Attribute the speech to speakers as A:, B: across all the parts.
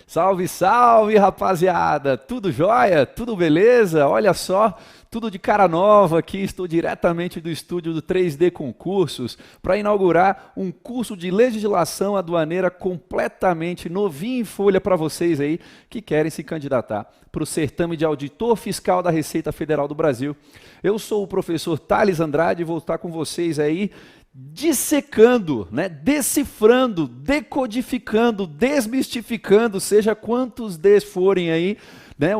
A: Salve, salve, rapaziada! Tudo jóia? Tudo beleza? Olha só, tudo de cara nova aqui. Estou diretamente do estúdio do 3D Concursos para inaugurar um curso de legislação aduaneira completamente novinho em folha para vocês aí que querem se candidatar para o certame de auditor fiscal da Receita Federal do Brasil. Eu sou o professor Thales Andrade e vou estar com vocês aí dissecando, né, decifrando, decodificando, desmistificando, seja quantos Ds forem aí, né,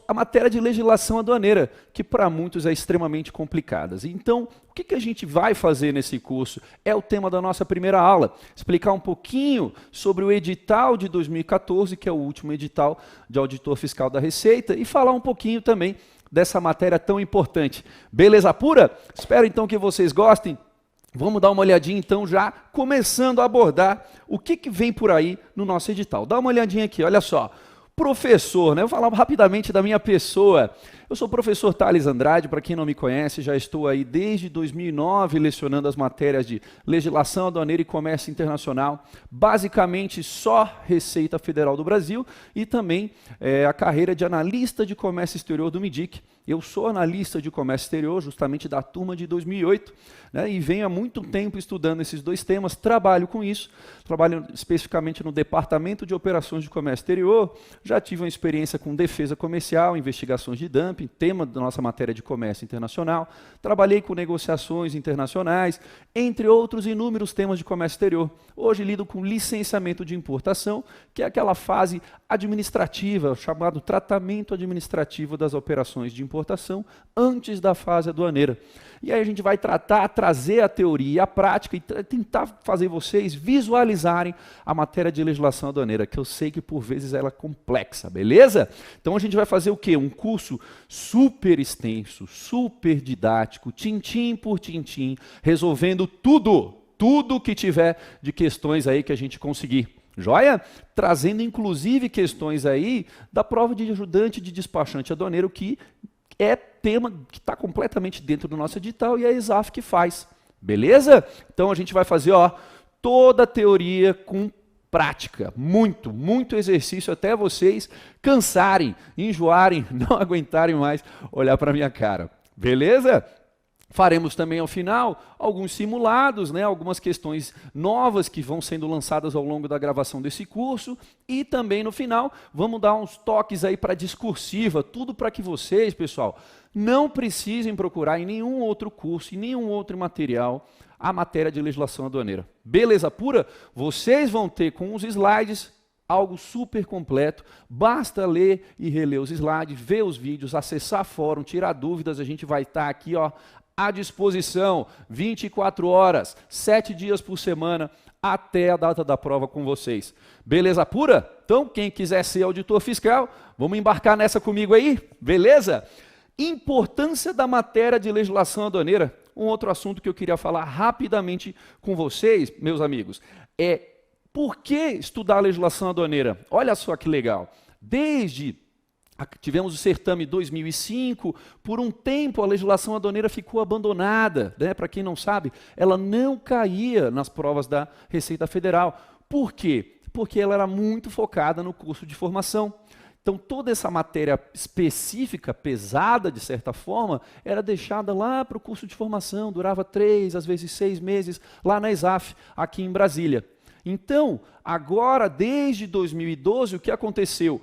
A: a matéria de legislação aduaneira, que para muitos é extremamente complicada. Então, o que a gente vai fazer nesse curso? É o tema da nossa primeira aula, explicar um pouquinho sobre o edital de 2014, que é o último edital de auditor fiscal da Receita, e falar um pouquinho também dessa matéria tão importante. Beleza pura? Espero então que vocês gostem. Vamos dar uma olhadinha então, já começando a abordar o que vem por aí no nosso edital. Dá uma olhadinha aqui, olha só. Professor, né? Eu vou falar rapidamente da minha pessoa. Eu sou o professor Thales Andrade, para quem não me conhece, já estou aí desde 2009 lecionando as matérias de legislação aduaneira e comércio internacional, basicamente só Receita Federal do Brasil e também a carreira de analista de comércio exterior do MIDIC. Eu sou analista de comércio exterior, justamente da turma de 2008, né, e venho há muito tempo estudando esses dois temas, trabalho com isso, trabalho especificamente no Departamento de Operações de Comércio Exterior, já tive uma experiência com defesa comercial, investigações de dumping, tema da nossa matéria de comércio internacional, trabalhei com negociações internacionais, entre outros inúmeros temas de comércio exterior. Hoje lido com licenciamento de importação, que é aquela fase administrativa, chamado tratamento administrativo das operações de importação antes da fase aduaneira. E aí a gente vai trazer a teoria e a prática e tentar fazer vocês visualizarem a matéria de legislação aduaneira, que eu sei que por vezes ela é complexa, beleza? Então a gente vai fazer o quê? Um curso super extenso, super didático, tintim por tintim, resolvendo tudo que tiver de questões aí que a gente conseguir. Joia? Trazendo inclusive questões aí da prova de ajudante de despachante aduaneiro, que é tema que está completamente dentro do nosso edital e é a ESAF que faz. Beleza? Então a gente vai fazer toda a teoria com prática. Muito exercício até vocês cansarem, enjoarem, não aguentarem mais olhar para a minha cara. Beleza? Faremos também ao final alguns simulados, né, algumas questões novas que vão sendo lançadas ao longo da gravação desse curso e também no final vamos dar uns toques aí para discursiva, tudo para que vocês, pessoal, não precisem procurar em nenhum outro curso, em nenhum outro material a matéria de legislação aduaneira. Beleza pura? Vocês vão ter com os slides algo super completo, basta ler e reler os slides, ver os vídeos, acessar fórum, tirar dúvidas, a gente vai estar aqui à disposição, 24 horas, 7 dias por semana, até a data da prova com vocês. Beleza pura? Então, quem quiser ser auditor fiscal, vamos embarcar nessa comigo aí? Beleza? Importância da matéria de legislação aduaneira. Um outro assunto que eu queria falar rapidamente com vocês, meus amigos, é por que estudar a legislação aduaneira? Olha só que legal. Tivemos o certame 2005, por um tempo a legislação aduaneira ficou abandonada, né? Para quem não sabe, ela não caía nas provas da Receita Federal. Por quê? Porque ela era muito focada no curso de formação. Então toda essa matéria específica, pesada de certa forma, era deixada lá para o curso de formação, durava 3, às vezes 6 meses, lá na ESAF, aqui em Brasília. Então, agora, desde 2012, o que aconteceu?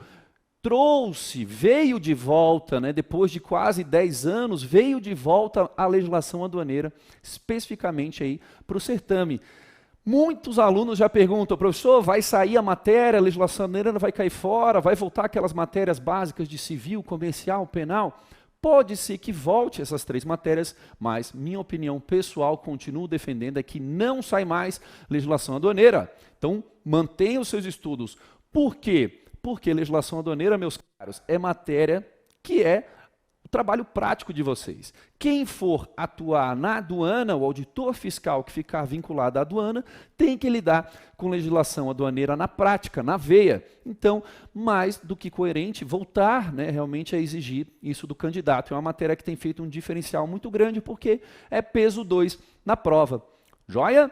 A: Veio de volta, né, depois de quase 10 anos, veio de volta a legislação aduaneira, especificamente aí para o certame. Muitos alunos já perguntam, professor, vai sair a matéria, a legislação aduaneira vai cair fora, vai voltar aquelas matérias básicas de civil, comercial, penal? Pode ser que volte essas 3 matérias, mas minha opinião pessoal, continuo defendendo, é que não sai mais legislação aduaneira. Então, mantenha os seus estudos. Por quê? Porque legislação aduaneira, meus caros, é matéria que é o trabalho prático de vocês. Quem for atuar na aduana, o auditor fiscal que ficar vinculado à aduana, tem que lidar com legislação aduaneira na prática, na veia. Então, mais do que coerente, voltar, né, realmente a exigir isso do candidato. É uma matéria que tem feito um diferencial muito grande, porque é peso 2 na prova. Joia?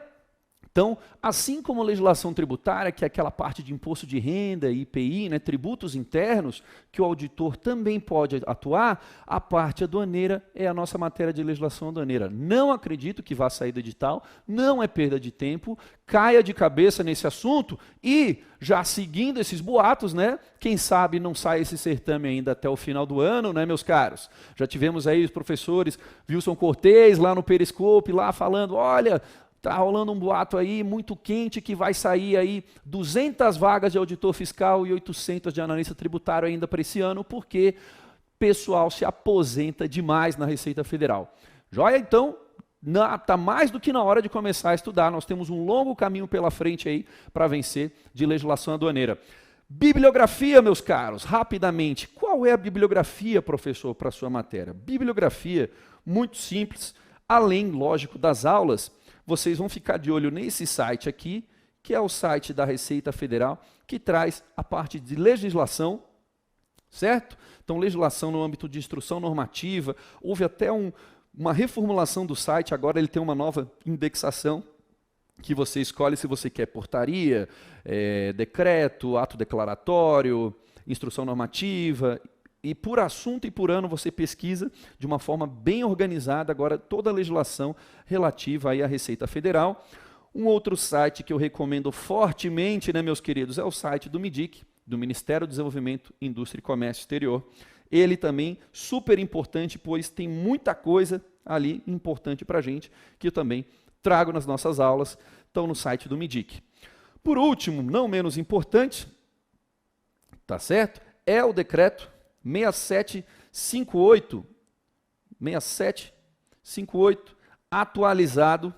A: Então, assim como a legislação tributária, que é aquela parte de imposto de renda, IPI, né, tributos internos, que o auditor também pode atuar, a parte aduaneira é a nossa matéria de legislação aduaneira. Não acredito que vá sair do edital, não é perda de tempo, caia de cabeça nesse assunto e, já seguindo esses boatos, né, quem sabe não sai esse certame ainda até o final do ano, né, meus caros? Já tivemos aí os professores Wilson Cortez lá no Periscope, lá falando, olha, está rolando um boato aí muito quente que vai sair aí 200 vagas de auditor fiscal e 800 de analista tributário ainda para esse ano, porque o pessoal se aposenta demais na Receita Federal. Joia? Então, está mais do que na hora de começar a estudar. Nós temos um longo caminho pela frente aí para vencer de legislação aduaneira. Bibliografia, meus caros, rapidamente. Qual é a bibliografia, professor, para a sua matéria? Bibliografia, muito simples, além, lógico, das aulas. Vocês vão ficar de olho nesse site aqui, que é o site da Receita Federal, que traz a parte de legislação, certo? Então, legislação no âmbito de instrução normativa, houve até uma reformulação do site, agora ele tem uma nova indexação, que você escolhe se você quer portaria, decreto, ato declaratório, instrução normativa, e por assunto e por ano você pesquisa de uma forma bem organizada agora toda a legislação relativa aí à Receita Federal. Um outro site que eu recomendo fortemente, né, meus queridos, é o site do MIDIC, do Ministério do Desenvolvimento, Indústria e Comércio Exterior. Ele também super importante, pois tem muita coisa ali importante para a gente, que eu também trago nas nossas aulas, estão no site do MIDIC. Por último, não menos importante, tá certo? É o decreto 6758, atualizado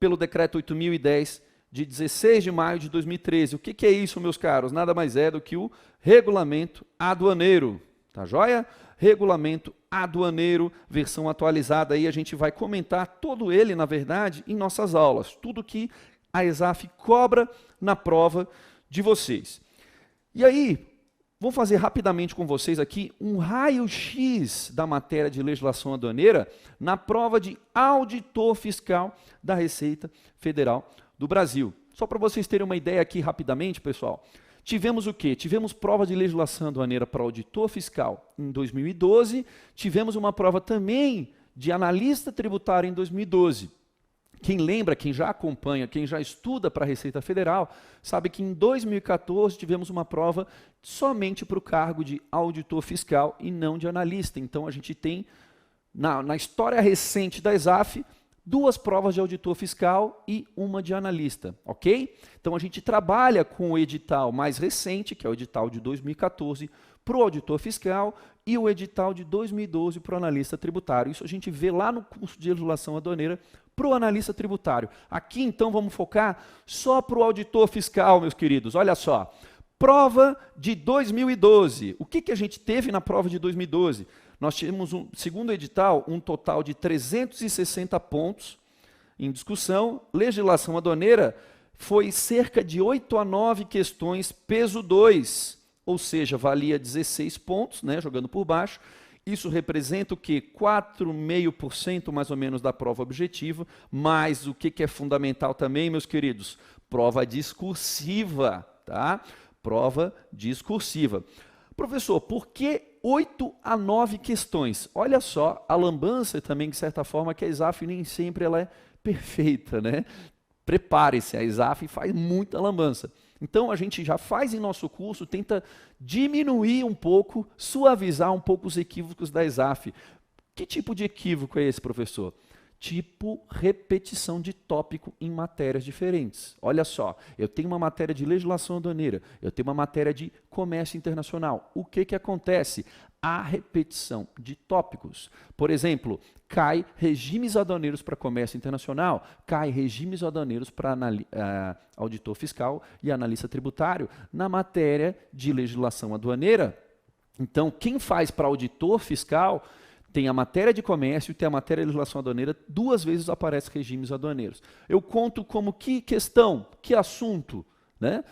A: pelo decreto 8.010, de 16 de maio de 2013. O que é isso, meus caros? Nada mais é do que o regulamento aduaneiro. Tá joia? Regulamento aduaneiro, versão atualizada. Aí a gente vai comentar todo ele, na verdade, em nossas aulas. Tudo que a ESAF cobra na prova de vocês. E aí, vou fazer rapidamente com vocês aqui um raio-x da matéria de legislação aduaneira na prova de auditor fiscal da Receita Federal do Brasil. Só para vocês terem uma ideia aqui rapidamente, pessoal. Tivemos o quê? Tivemos prova de legislação aduaneira para auditor fiscal em 2012, tivemos uma prova também de analista tributário em 2012. Quem lembra, quem já acompanha, quem já estuda para a Receita Federal, sabe que em 2014 tivemos uma prova somente para o cargo de auditor fiscal e não de analista. Então a gente tem, na história recente da ESAF, 2 provas de auditor fiscal e uma de analista, ok? Então a gente trabalha com o edital mais recente, que é o edital de 2014, para o auditor fiscal e o edital de 2012 para o analista tributário. Isso a gente vê lá no curso de legislação aduaneira para o analista tributário. Aqui então vamos focar só para o auditor fiscal, meus queridos. Olha só, prova de 2012. O que a gente teve na prova de 2012? Nós tivemos, segundo o edital, um total de 360 pontos em discussão. Legislação aduaneira foi cerca de 8 a 9 questões peso 2, ou seja, valia 16 pontos, né, jogando por baixo. Isso representa o quê? 4,5% mais ou menos da prova objetiva, mas o que é fundamental também, meus queridos? Prova discursiva, tá? Prova discursiva. Professor, por que 8 a 9 questões? Olha só, a lambança também, de certa forma, que a ESAF nem sempre ela é perfeita, né? Prepare-se, a ESAF faz muita lambança. Então, a gente já faz em nosso curso, tenta diminuir um pouco, suavizar um pouco os equívocos da ESAF. Que tipo de equívoco é esse, professor? Tipo repetição de tópico em matérias diferentes. Olha só, eu tenho uma matéria de legislação aduaneira, eu tenho uma matéria de comércio internacional. O que acontece? A repetição de tópicos. Por exemplo, cai regimes aduaneiros para comércio internacional, cai regimes aduaneiros para auditor fiscal e analista tributário na matéria de legislação aduaneira. Então, quem faz para auditor fiscal tem a matéria de comércio e tem a matéria de legislação aduaneira, 2 vezes aparece regimes aduaneiros. Eu conto como que questão, que assunto, né?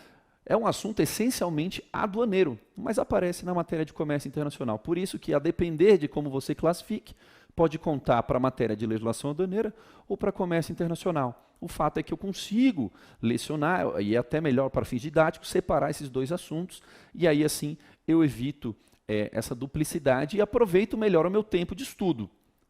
A: É um assunto essencialmente aduaneiro, mas aparece na matéria de comércio internacional. Por isso que, a depender de como você classifique, pode contar para a matéria de legislação aduaneira ou para comércio internacional. O fato é que eu consigo lecionar, e é até melhor para fins didáticos, separar esses dois assuntos, e aí assim eu evito essa duplicidade e aproveito melhor o meu tempo de estudo.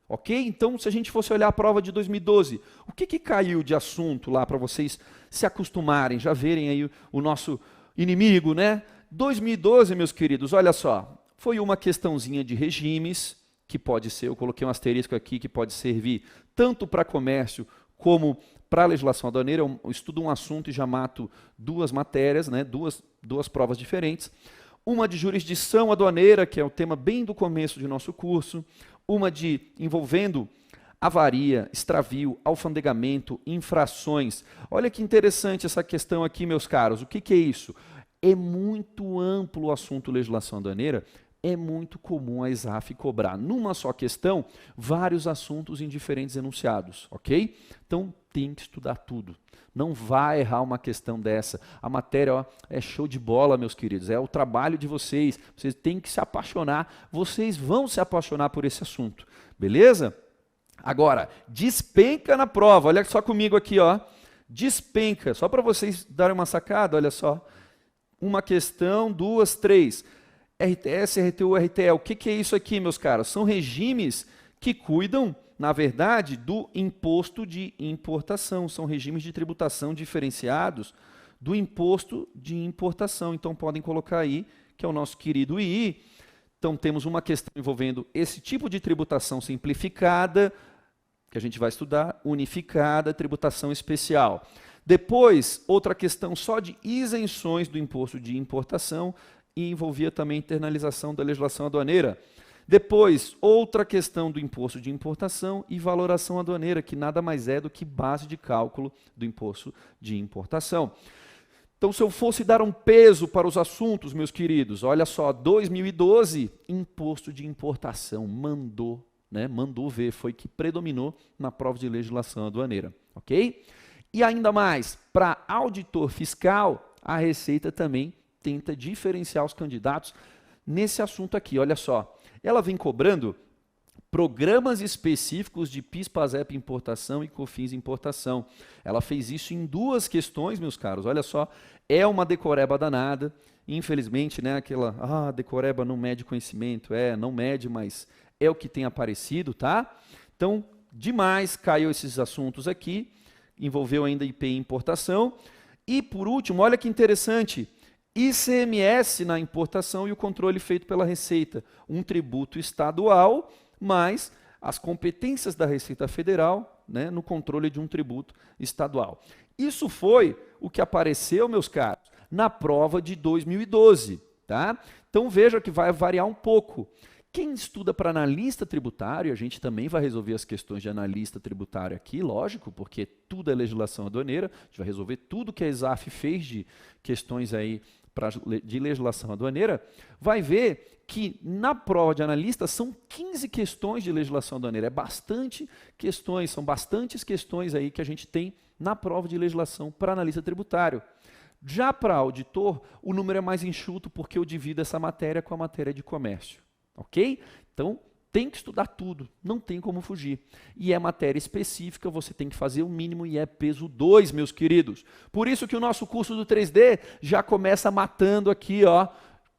A: Ok? Então, se a gente fosse olhar a prova de 2012, o que caiu de assunto lá para vocês se acostumarem, já verem aí o nosso inimigo, né? 2012, meus queridos, olha só, foi uma questãozinha de regimes, que pode ser, eu coloquei um asterisco aqui, que pode servir tanto para comércio como para a legislação aduaneira. Eu estudo um assunto e já mato duas matérias, né? duas provas diferentes. Uma de jurisdição aduaneira, que é o tema bem do começo de nosso curso. Uma envolvendo avaria, extravio, alfandegamento, infrações. Olha que interessante essa questão aqui, meus caros. O que é isso? É muito amplo o assunto legislação aduaneira. É muito comum a ESAF cobrar, numa só questão, vários assuntos em diferentes enunciados, ok? Então, tem que estudar tudo. Não vai errar uma questão dessa. A matéria é show de bola, meus queridos. É o trabalho de vocês. Vocês têm que se apaixonar. Vocês vão se apaixonar por esse assunto. Beleza? Agora, despenca na prova. Olha só comigo aqui, ó. Despenca. Só para vocês darem uma sacada, olha só. Uma questão, duas, três. RTS, RTU, RTE. O que é isso aqui, meus caros? São regimes que cuidam, na verdade, do imposto de importação. São regimes de tributação diferenciados do imposto de importação. Então, podem colocar aí, que é o nosso querido II. Então, temos uma questão envolvendo esse tipo de tributação simplificada, que a gente vai estudar, unificada, tributação especial. Depois, outra questão só de isenções do imposto de importação, e envolvia também a internalização da legislação aduaneira. Depois, outra questão do imposto de importação e valoração aduaneira, que nada mais é do que base de cálculo do imposto de importação. Então, se eu fosse dar um peso para os assuntos, meus queridos, olha só, 2012, imposto de importação, mandou ver, foi que predominou na prova de legislação aduaneira, ok? E ainda mais, para auditor fiscal, a Receita também tenta diferenciar os candidatos nesse assunto aqui, olha só. Ela vem cobrando programas específicos de PIS, PASEP importação e COFINS importação. Ela fez isso em duas questões, meus caros, olha só. É uma decoreba danada, infelizmente, né, decoreba não mede conhecimento, não mede, mas é o que tem aparecido, tá? Então, demais caiu esses assuntos aqui, envolveu ainda IPI importação. E, por último, olha que interessante, ICMS na importação e o controle feito pela Receita. Um tributo estadual, mas as competências da Receita Federal, né, no controle de um tributo estadual. Isso foi o que apareceu, meus caros, na prova de 2012. Tá? Então veja que vai variar um pouco. Quem estuda para analista tributário, a gente também vai resolver as questões de analista tributário aqui, lógico, porque tudo é legislação aduaneira, a gente vai resolver tudo que a ESAF fez de questões aí de legislação aduaneira, vai ver que na prova de analista são 15 questões de legislação aduaneira. É bastante questões, são bastantes questões aí que a gente tem na prova de legislação para analista tributário. Já para auditor, o número é mais enxuto porque eu divido essa matéria com a matéria de comércio. Ok? Então, tem que estudar tudo, não tem como fugir. E é matéria específica, você tem que fazer o mínimo e é peso 2, meus queridos. Por isso que o nosso curso do 3D já começa matando aqui, ó,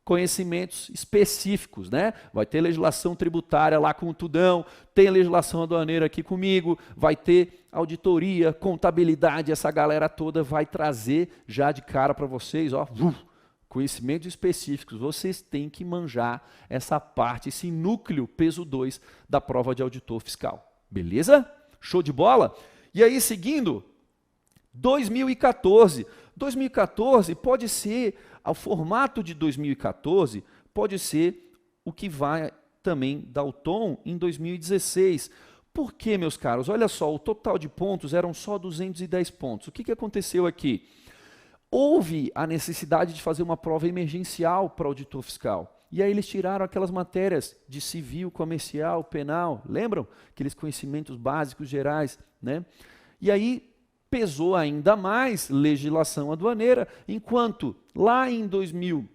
A: conhecimentos específicos, né? Vai ter legislação tributária lá com o Tudão, tem legislação aduaneira aqui comigo, vai ter auditoria, contabilidade, essa galera toda vai trazer já de cara para vocês, ó, conhecimentos específicos. Vocês têm que manjar essa parte, esse núcleo peso 2 da prova de auditor fiscal. Beleza? Show de bola? E aí, seguindo, 2014. 2014 pode ser, ao formato de 2014, pode ser o que vai também dar o tom em 2016. Por quê, meus caros? Olha só, o total de pontos eram só 210 pontos. O que aconteceu aqui? Houve a necessidade de fazer uma prova emergencial para o auditor fiscal. E aí eles tiraram aquelas matérias de civil, comercial, penal, lembram? Aqueles conhecimentos básicos gerais, né? E aí pesou ainda mais legislação aduaneira, enquanto lá em 2014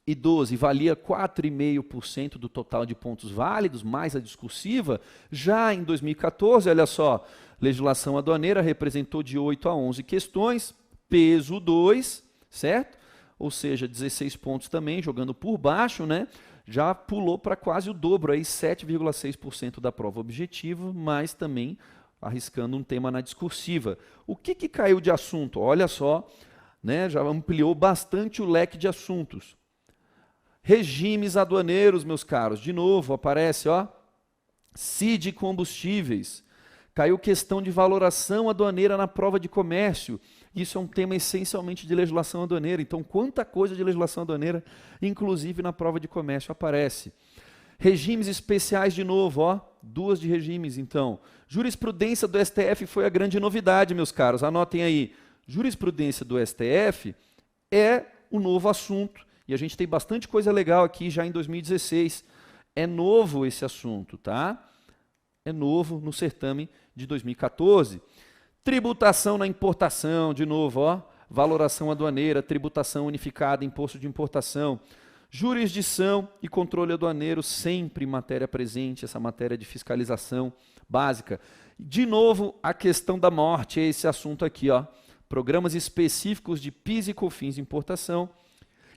A: e 12 valia 4,5% do total de pontos válidos, mais a discursiva. Já em 2014, olha só, legislação aduaneira representou de 8 a 11 questões, peso 2, certo? Ou seja, 16 pontos também, jogando por baixo, né? Já pulou para quase o dobro, aí 7,6% da prova objetiva, mas também arriscando um tema na discursiva. O que caiu de assunto? Olha só, né? Já ampliou bastante o leque de assuntos. Regimes aduaneiros, meus caros, de novo aparece, ó, CID combustíveis. Caiu questão de valoração aduaneira na prova de comércio. Isso é um tema essencialmente de legislação aduaneira. Então, quanta coisa de legislação aduaneira, inclusive na prova de comércio, aparece. Regimes especiais de novo, ó, 2 de regimes, então. Jurisprudência do STF foi a grande novidade, meus caros. Anotem aí. Jurisprudência do STF é o novo assunto. E a gente tem bastante coisa legal aqui já em 2016. É novo esse assunto, tá? É novo no certame de 2014. Tributação na importação, de novo, ó. Valoração aduaneira, tributação unificada, imposto de importação. Jurisdição e controle aduaneiro, sempre matéria presente, essa matéria de fiscalização básica. De novo, a questão da morte, é esse assunto aqui, ó. Programas específicos de PIS e COFINS de importação.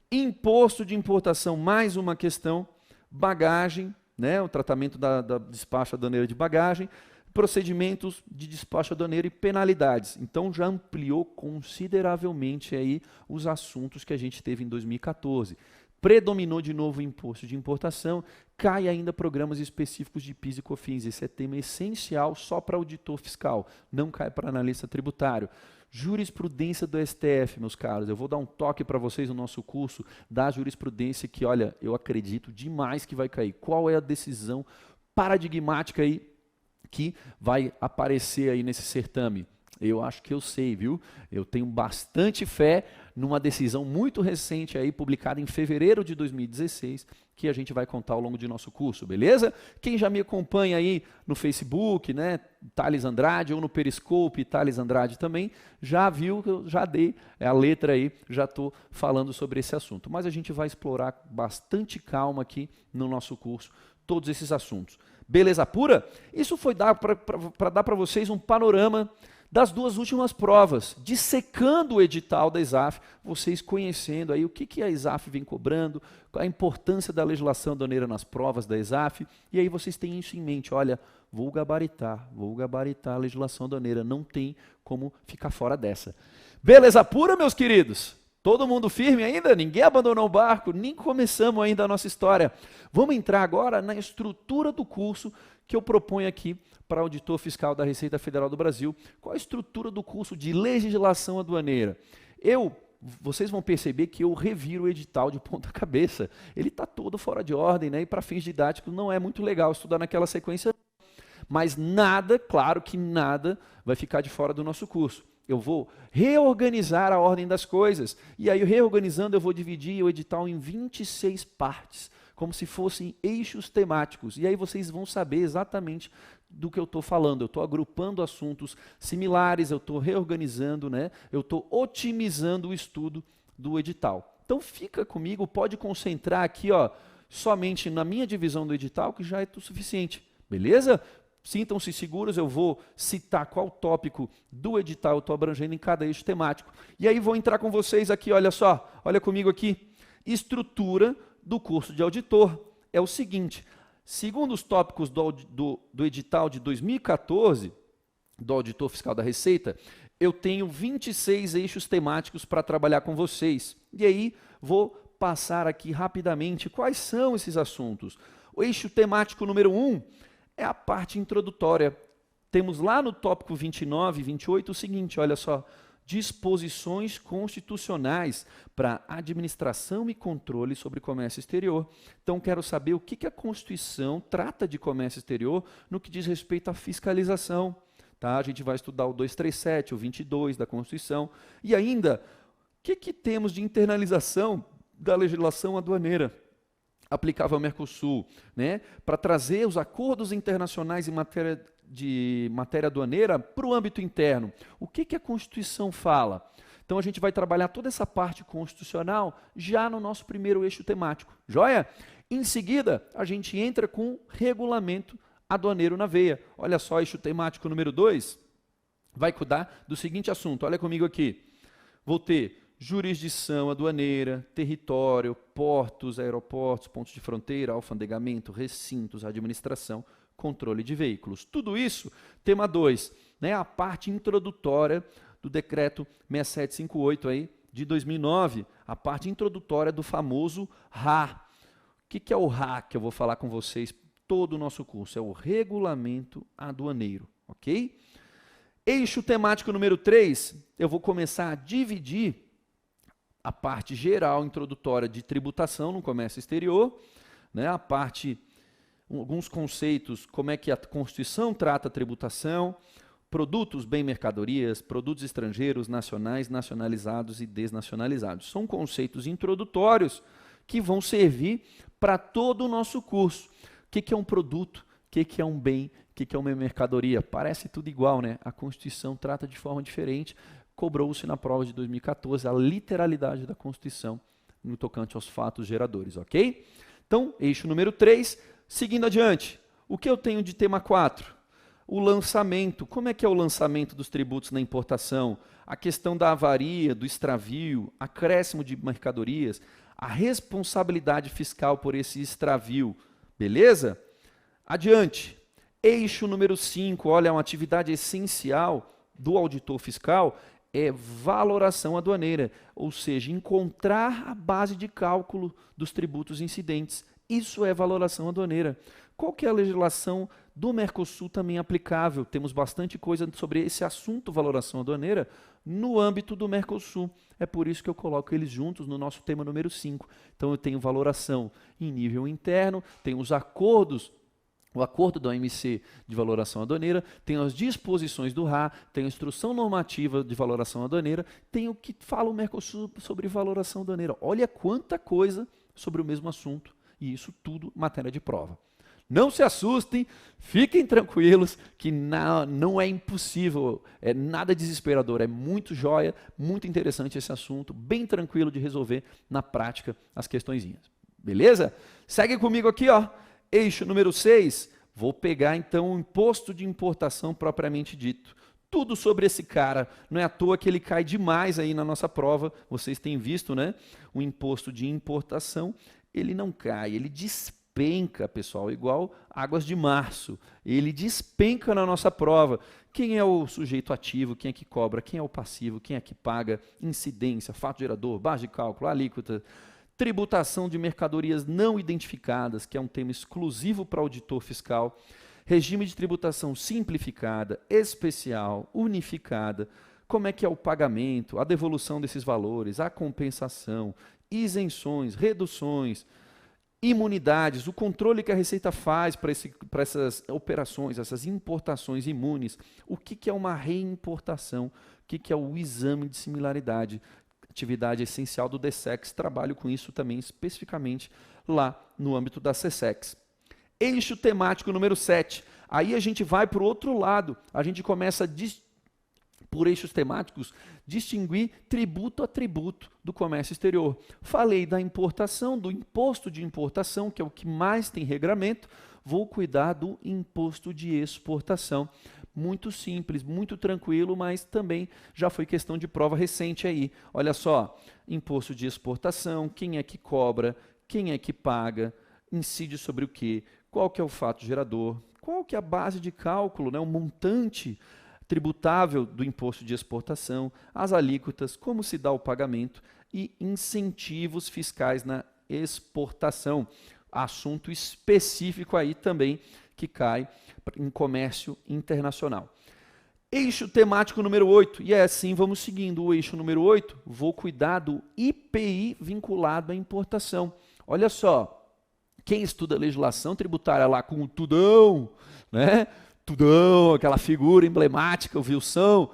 A: Imposto de importação, mais uma questão, bagagem, né, o tratamento da despacho aduaneira de bagagem, procedimentos de despacho aduaneiro e penalidades. Então já ampliou consideravelmente aí os assuntos que a gente teve em 2014. Predominou de novo o imposto de importação, cai ainda programas específicos de PIS e COFINS. Esse é tema essencial só para auditor fiscal, não cai para analista tributário. Jurisprudência do STF, meus caros. Eu vou dar um toque para vocês no nosso curso da jurisprudência que, olha, eu acredito demais que vai cair. Qual é a decisão paradigmática aí que vai aparecer aí nesse certame? Eu acho que eu sei, viu? Eu tenho bastante fé numa decisão muito recente aí, publicada em fevereiro de 2016, que a gente vai contar ao longo de nosso curso, beleza? Quem já me acompanha aí no Facebook, né, Thales Andrade, ou no Periscope, Thales Andrade também, já viu que eu já dei a letra aí, já estou falando sobre esse assunto. Mas a gente vai explorar com bastante calma aqui no nosso curso todos esses assuntos. Beleza pura? Isso foi para dar para vocês um panorama das 2 últimas provas, dissecando o edital da ESAF, vocês conhecendo aí o que a ESAF vem cobrando, a importância da legislação aduaneira nas provas da ESAF, e aí vocês têm isso em mente, olha, vou gabaritar a legislação aduaneira, não tem como ficar fora dessa. Beleza pura, meus queridos? Todo mundo firme ainda? Ninguém abandonou o barco? Nem começamos ainda a nossa história. Vamos entrar agora na estrutura do curso que eu proponho aqui para auditor fiscal da Receita Federal do Brasil. Qual a estrutura do curso de legislação aduaneira? Vocês vão perceber que eu reviro o edital de ponta cabeça. Ele está todo fora de ordem, né? E para fins didáticos não é muito legal estudar naquela sequência. Mas nada, claro que nada, vai ficar de fora do nosso curso. Eu vou reorganizar a ordem das coisas. E aí, reorganizando, eu vou dividir o edital em 26 partes, como se fossem eixos temáticos. E aí vocês vão saber exatamente do que eu estou falando. Eu estou agrupando assuntos similares, eu estou reorganizando, né? Eu estou otimizando o estudo do edital. Então fica comigo, pode concentrar aqui, ó, somente na minha divisão do edital, que já é o suficiente. Beleza? Sintam-se seguros, eu vou citar qual tópico do edital eu estou abrangendo em cada eixo temático. E aí vou entrar com vocês aqui, olha só, olha comigo aqui. Estrutura do curso de auditor é o seguinte, segundo os tópicos do edital de 2014, do auditor fiscal da Receita, eu tenho 26 eixos temáticos para trabalhar com vocês. E aí vou passar aqui rapidamente quais são esses assuntos. O eixo temático número 1 é a parte introdutória. Temos lá no tópico 29 e 28 o seguinte, olha só, disposições constitucionais para administração e controle sobre comércio exterior. Então, quero saber o que a Constituição trata de comércio exterior no que diz respeito à fiscalização. Tá? A gente vai estudar o 237, o 22 da Constituição. E ainda, o que temos de internalização da legislação aduaneira aplicável ao Mercosul, né? Para trazer os acordos internacionais em matéria aduaneira para o âmbito interno. O que a Constituição fala? Então a gente vai trabalhar toda essa parte constitucional já no nosso primeiro eixo temático, joia? Em seguida, a gente entra com regulamento aduaneiro na veia. Olha só, eixo temático número 2 vai cuidar do seguinte assunto, olha comigo aqui. Vou ter jurisdição aduaneira, território, portos, aeroportos, pontos de fronteira, alfandegamento, recintos, administração, controle de veículos. Tudo isso, tema 2, né, a parte introdutória do decreto 6758 aí, de 2009, a parte introdutória do famoso RA. O que é o RA que eu vou falar com vocês todo o nosso curso? É o regulamento aduaneiro, ok? Eixo temático número 3, eu vou começar a dividir a parte geral introdutória de tributação no comércio exterior, né, a parte, alguns conceitos, como é que a Constituição trata a tributação, produtos, bem, mercadorias, produtos estrangeiros, nacionais, nacionalizados e desnacionalizados. São conceitos introdutórios que vão servir para todo o nosso curso. O que é um produto? O que é um bem? O que é uma mercadoria? Parece tudo igual, né? A Constituição trata de forma diferente. Cobrou-se na prova de 2014 a literalidade da Constituição no tocante aos fatos geradores, ok? Então, eixo número 3, seguindo adiante. O que eu tenho de tema 4? O lançamento. Como é que é o lançamento dos tributos na importação? A questão da avaria, do extravio, acréscimo de mercadorias, a responsabilidade fiscal por esse extravio. Beleza? Adiante. Eixo número 5, olha, uma atividade essencial do auditor fiscal é valoração aduaneira, ou seja, encontrar a base de cálculo dos tributos incidentes. Isso é valoração aduaneira. Qual que é a legislação do Mercosul também aplicável? Temos bastante coisa sobre esse assunto, valoração aduaneira, no âmbito do Mercosul. É por isso que eu coloco eles juntos no nosso tema número 5. Então eu tenho valoração em nível interno, tenho os acordos, o acordo da OMC de valoração aduaneira, tenho as disposições do RA, tenho a instrução normativa de valoração aduaneira, tenho o que fala o Mercosul sobre valoração aduaneira. Olha quanta coisa sobre o mesmo assunto, e isso tudo matéria de prova. Não se assustem, fiquem tranquilos, que não é impossível, é nada desesperador, é muito joia, muito interessante esse assunto, bem tranquilo de resolver na prática as questõezinhas. Beleza? Segue comigo aqui, ó. Eixo número 6, vou pegar então o imposto de importação propriamente dito. Tudo sobre esse cara, não é à toa que ele cai demais aí na nossa prova, vocês têm visto, né? O imposto de importação, ele não cai, ele despenca, pessoal, igual águas de março. Ele despenca na nossa prova. Quem é o sujeito ativo, quem é que cobra, quem é o passivo, quem é que paga, incidência, fato gerador, base de cálculo, alíquota, tributação de mercadorias não identificadas, que é um tema exclusivo para auditor fiscal, regime de tributação simplificada, especial, unificada, como é que é o pagamento, a devolução desses valores, a compensação, isenções, reduções, imunidades, o controle que a Receita faz para essas operações, essas importações imunes, o que é uma reimportação, o que é o exame de similaridade, atividade essencial do DSEX, trabalho com isso também especificamente lá no âmbito da CSEX. Eixo temático número 7, aí a gente vai para o outro lado, a gente começa por eixos temáticos, distinguir tributo a tributo do comércio exterior. Falei da importação, do imposto de importação, que é o que mais tem regramento, vou cuidar do imposto de exportação. Muito simples, muito tranquilo, mas também já foi questão de prova recente aí. Olha só, imposto de exportação, quem é que cobra, quem é que paga, incide sobre o quê, qual que é o fato gerador, qual que é a base de cálculo, né, o montante tributável do imposto de exportação, as alíquotas, como se dá o pagamento e incentivos fiscais na exportação. Assunto específico aí também que cai em comércio internacional. Eixo temático número 8, e é assim, vamos seguindo o eixo número 8, vou cuidar do IPI vinculado à importação. Olha só, quem estuda legislação tributária lá com o Tudão, né? Tudão, aquela figura emblemática, o Wilson,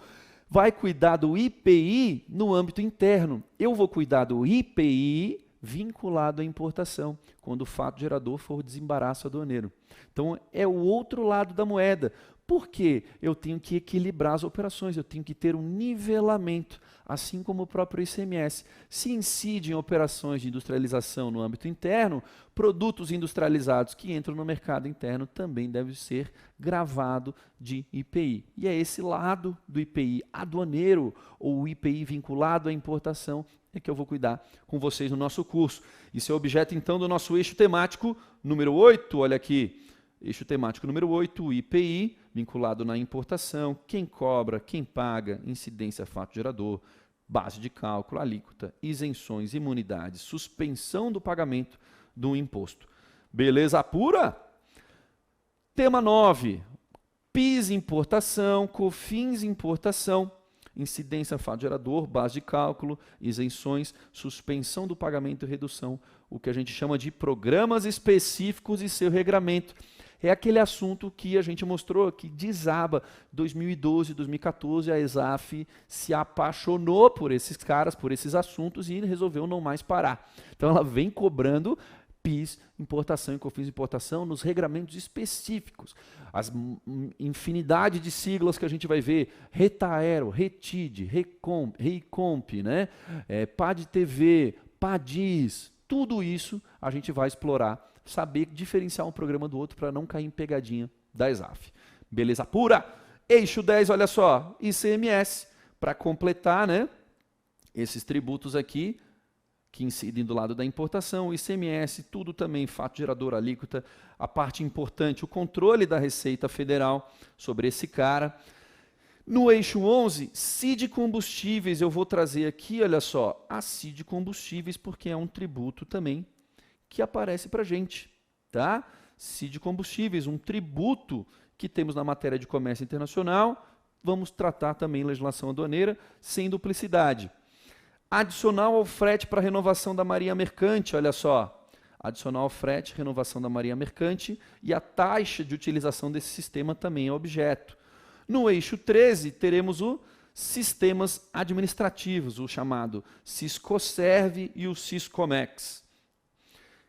A: vai cuidar do IPI no âmbito interno. Eu vou cuidar do IPI vinculado à importação, quando o fato gerador for desembaraço aduaneiro. Então, é o outro lado da moeda. Porque eu tenho que equilibrar as operações, eu tenho que ter um nivelamento, assim como o próprio ICMS. Se incide em operações de industrialização no âmbito interno, produtos industrializados que entram no mercado interno também devem ser gravados de IPI. E é esse lado do IPI aduaneiro ou o IPI vinculado à importação é que eu vou cuidar com vocês no nosso curso. Isso é objeto, então, do nosso eixo temático número 8, olha aqui. Eixo temático número 8, o IPI, vinculado na importação, quem cobra, quem paga, incidência fato gerador, base de cálculo, alíquota, isenções, imunidades, suspensão do pagamento do imposto. Beleza pura? Tema 9, PIS importação, COFINS importação, incidência fato gerador, base de cálculo, isenções, suspensão do pagamento e redução, o que a gente chama de programas específicos e seu regramento. É aquele assunto que a gente mostrou que desaba 2012, 2014, a ESAF se apaixonou por esses caras, por esses assuntos e resolveu não mais parar. Então ela vem cobrando PIS, importação e COFINS importação nos regramentos específicos. As infinidade de siglas que a gente vai ver, RETAERO, RETID, REICOMP, né? PAD-TV, PADIS, tudo isso a gente vai explorar, saber diferenciar um programa do outro para não cair em pegadinha da ESAF. Beleza pura? Eixo 10, olha só, ICMS, para completar, né, esses tributos aqui, que incidem do lado da importação, ICMS, tudo também, fato gerador, alíquota, a parte importante, o controle da Receita Federal sobre esse cara. No eixo 11, CID Combustíveis, eu vou trazer aqui, olha só, a CID Combustíveis, porque é um tributo também que aparece para a gente, tá? CID Combustíveis, um tributo que temos na matéria de comércio internacional, vamos tratar também em legislação aduaneira, sem duplicidade. Adicional ao frete para renovação da marinha mercante, olha só, adicional ao frete, renovação da marinha mercante e a taxa de utilização desse sistema também é objeto. No eixo 13, teremos os sistemas administrativos, o chamado Siscoserv e o Siscomex.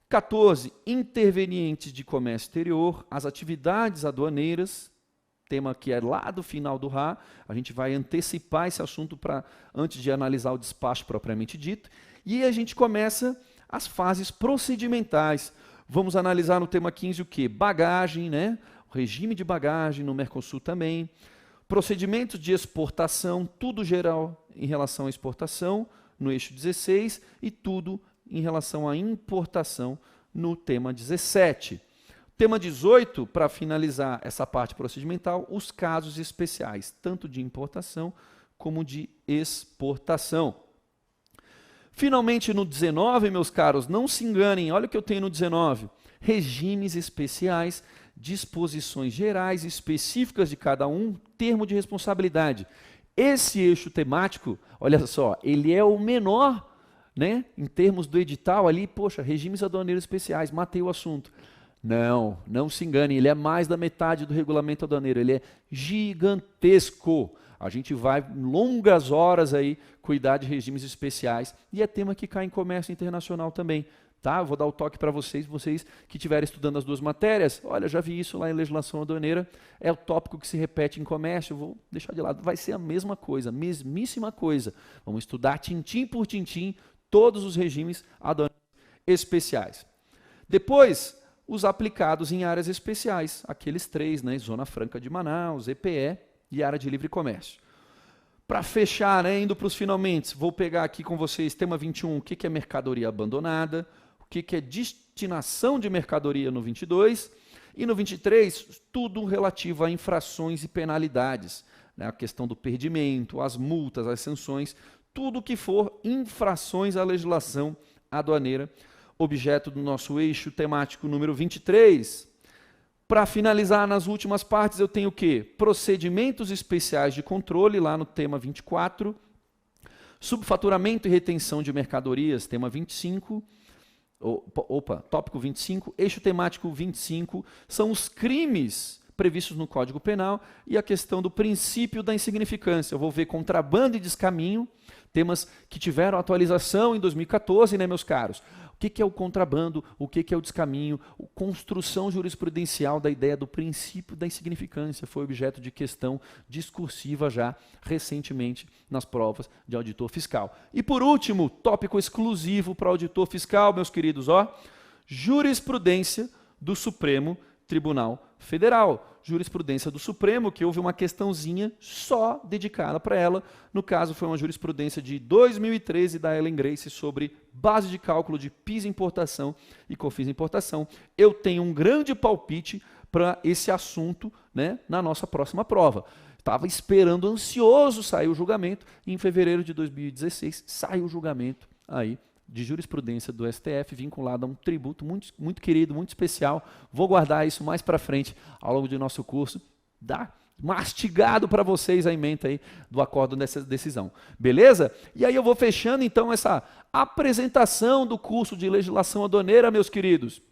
A: 14, intervenientes de comércio exterior, as atividades aduaneiras, tema que é lá do final do RA, a gente vai antecipar esse assunto antes de analisar o despacho propriamente dito, e a gente começa as fases procedimentais. Vamos analisar no tema 15 o quê? Bagagem, né? O regime de bagagem no Mercosul também, procedimentos de exportação, tudo geral em relação à exportação, no eixo 16, e tudo em relação à importação no tema 17. Tema 18, para finalizar essa parte procedimental, os casos especiais, tanto de importação como de exportação. Finalmente, no 19, meus caros, não se enganem, olha o que eu tenho no 19. Regimes especiais, disposições gerais específicas de cada um, termo de responsabilidade. Esse eixo temático, olha só, ele é o menor, né, em termos do edital ali, poxa, regimes aduaneiros especiais, matei o assunto. Não, não se engane, ele é mais da metade do regulamento aduaneiro, ele é gigantesco. A gente vai longas horas aí cuidar de regimes especiais e é tema que cai em comércio internacional também. Tá? Eu vou dar o toque para vocês que estiverem estudando as duas matérias, olha, já vi isso lá em legislação aduaneira, é o tópico que se repete em comércio, eu vou deixar de lado, vai ser a mesma coisa, mesmíssima coisa. Vamos estudar tintim por tintim todos os regimes aduaneiros especiais. Depois, os aplicados em áreas especiais, aqueles três, né? Zona Franca de Manaus, EPE e área de livre comércio. Para fechar, né, indo para os finalmente, vou pegar aqui com vocês, tema 21, o que é mercadoria abandonada, o que é destinação de mercadoria no 22, e no 23, tudo relativo a infrações e penalidades, né, a questão do perdimento, as multas, as sanções, tudo que for infrações à legislação aduaneira, objeto do nosso eixo temático número 23. Para finalizar, nas últimas partes, eu tenho o quê? Procedimentos especiais de controle, lá no tema 24. Subfaturamento e retenção de mercadorias, tema 25. Tópico 25. Eixo temático 25. São os crimes previstos no Código Penal e a questão do princípio da insignificância. Eu vou ver contrabando e descaminho, temas que tiveram atualização em 2014, né, meus caros? O que é o contrabando, o que é o descaminho, construção jurisprudencial da ideia do princípio da insignificância, foi objeto de questão discursiva já recentemente nas provas de auditor fiscal. E por último, tópico exclusivo para auditor fiscal, meus queridos, jurisprudência do Supremo Tribunal Federal. Jurisprudência do Supremo, que houve uma questãozinha só dedicada para ela. No caso, foi uma jurisprudência de 2013 da Ellen Grace sobre base de cálculo de PIS importação e COFINS importação. Eu tenho um grande palpite para esse assunto, né, na nossa próxima prova. Estava esperando ansioso sair o julgamento e em fevereiro de 2016 saiu o julgamento aí de jurisprudência do STF vinculado a um tributo muito querido, muito especial. Vou guardar isso mais para frente ao longo do nosso curso. Dá mastigado para vocês a ementa aí do acordo dessa decisão. Beleza? E aí eu vou fechando então essa apresentação do curso de legislação aduaneira, meus queridos.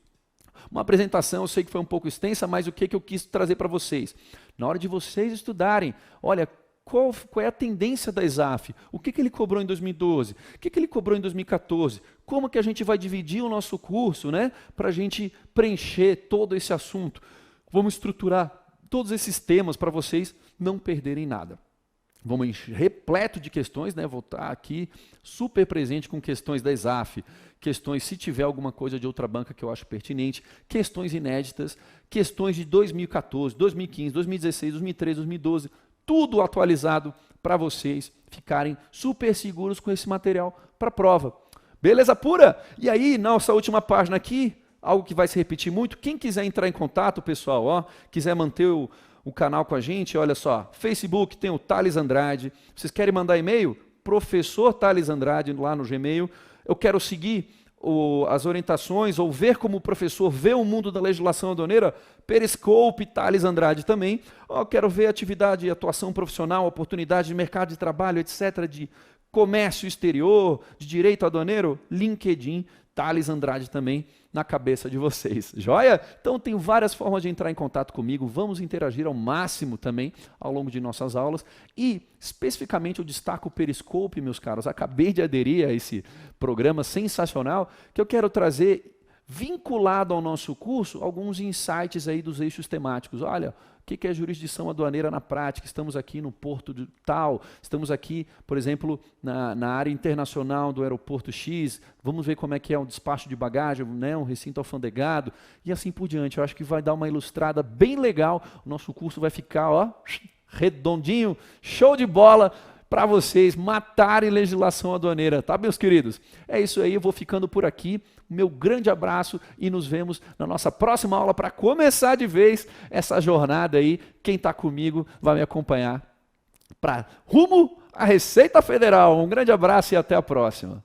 A: Uma apresentação, eu sei que foi um pouco extensa, mas o que eu quis trazer para vocês? Na hora de vocês estudarem, olha, qual é a tendência da ESAF? O que ele cobrou em 2012? O que ele cobrou em 2014? Como que a gente vai dividir o nosso curso, né, para a gente preencher todo esse assunto? Vamos estruturar todos esses temas para vocês não perderem nada. Vamos repleto de questões, né? Vou estar aqui super presente com questões da ESAF, questões se tiver alguma coisa de outra banca que eu acho pertinente, questões inéditas, questões de 2014, 2015, 2016, 2013, 2012, tudo atualizado para vocês ficarem super seguros com esse material para a prova. Beleza pura? E aí, nossa última página aqui, algo que vai se repetir muito, quem quiser entrar em contato, pessoal, quiser manter o canal com a gente, olha só, Facebook tem o Thales Andrade, vocês querem mandar e-mail? Professor Thales Andrade lá no Gmail, eu quero seguir as orientações ou ver como o professor vê o mundo da legislação aduaneira, Periscope, Thales Andrade também. Eu quero ver atividade, atuação profissional, oportunidade de mercado de trabalho, etc., de comércio exterior, de direito aduaneiro, LinkedIn, Thales Andrade também na cabeça de vocês. Joia? Então tem várias formas de entrar em contato comigo, vamos interagir ao máximo também ao longo de nossas aulas e especificamente eu destaco o Periscope, meus caros, acabei de aderir a esse programa sensacional que eu quero trazer vinculado ao nosso curso alguns insights aí dos eixos temáticos. Olha, o que é jurisdição aduaneira na prática? Estamos aqui no porto de tal, estamos aqui, por exemplo, na área internacional do aeroporto X, vamos ver como é que é um despacho de bagagem, né, um recinto alfandegado, e assim por diante. Eu acho que vai dar uma ilustrada bem legal, o nosso curso vai ficar redondinho, show de bola, para vocês matarem legislação aduaneira, tá, meus queridos? É isso aí, eu vou ficando por aqui. Meu grande abraço e nos vemos na nossa próxima aula para começar de vez essa jornada aí. Quem está comigo vai me acompanhar para rumo à Receita Federal. Um grande abraço e até a próxima.